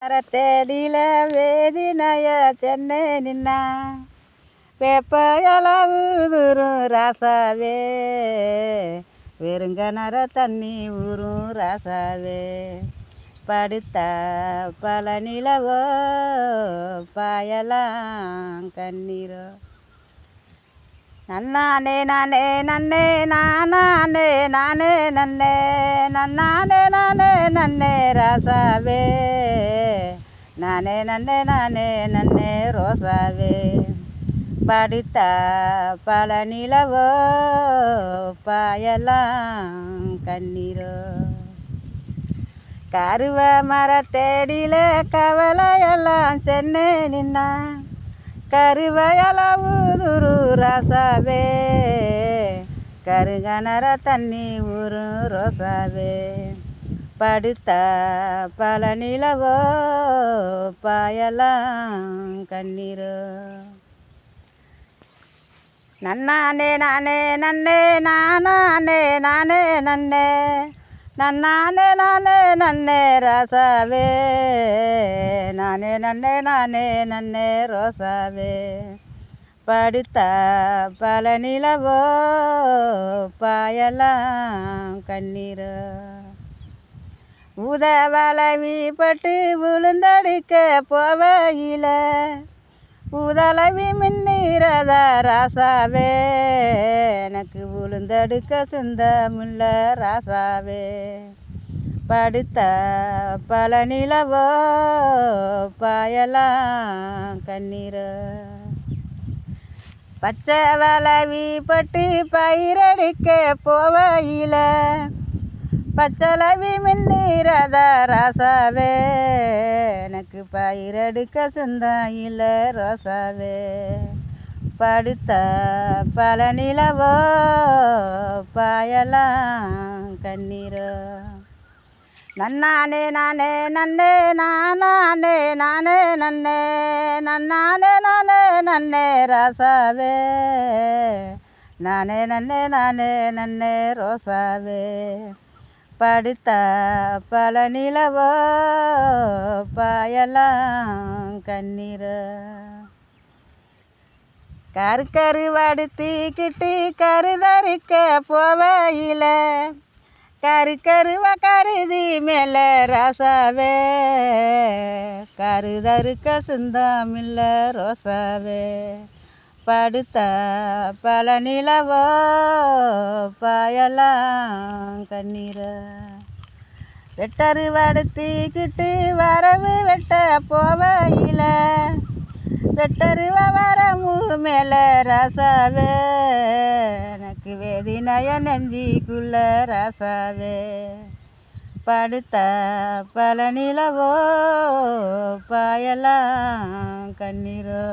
தேடில வேதினய சென்னை நின்னா வேப்பையளவுதுரும் ராசாவே வெறுங்கனர தண்ணி ஊரும் ராசாவே படுத்தா பல நிலவோ பாயலாம் கண்ணீரோ நன்னானே நானே நன்னே நானே நானே நன்னே நன்னானே நானே நன்னே ராசாவே நானே நன்னே நன்னே ரோசாவே படித்தா பல நிலவோ பாயலாம் கண்ணீரோ கருவ மர தேடில கவலையெல்லாம் சென்னே நின்னா கருவையளவுதுரு ராசாவே கருங்கனர தண்ணி ஊரும் ரோசாவே படுத்தா பல நிலவோ பாயலாம் கண்ணீரோ நன்னானே நானே நன்னே நானே நானே நன்னே நன்னானே நன்னே ராசாவே நானே நன்னே ரோசாவே படுத்தா பல நிலவோ பாயலாம் கண்ணீரோ உதவளவி பட்டு விழுந்தடிக்க போவையில உதளவி மின்னீரத ராசாவே எனக்கு விழுந்தடுக்க சிந்தமில்ல ராசாவே படுத்த பல நிலவோ பாயலாம் கண்ணீரோ பச்சை வளவி பட்டு பயிரடிக்க போவையில பச்சளவி மின்னீரத ராசாவே எனக்கு பயிரெடுக்க சொந்தம் இல்லை ரோசாவே படுத்த பல நிலவோ பாயலாம் கண்ணீரோ நன்னானே நானே நன்னே நானே நானே நன்னே நன்னானே நன்னே ராசாவே நானே நன்னே ரோசாவே படுத்தா பல நிலவோ பாயலாம் கண்ணீரோ கரு வடுத்திக்கிட்டு கருதறிக்க போவையில கருவ கருதி மேல ராசாவே கருதறுக்க சிந்தமில்ல ரோசாவே படுத்தா பல நிலவோ பாயலாம் கண்ணீரோ வெட்டரு வடுத்திக்கிட்டு வரவு வெட்ட போவையில வெட்டருவ வரமு மேல ராசாவே எனக்கு வேதினய நெஞ்சிக்குள்ள ராசாவே படுத்தா பல நிலவோ பாயலாம் கண்ணீரோ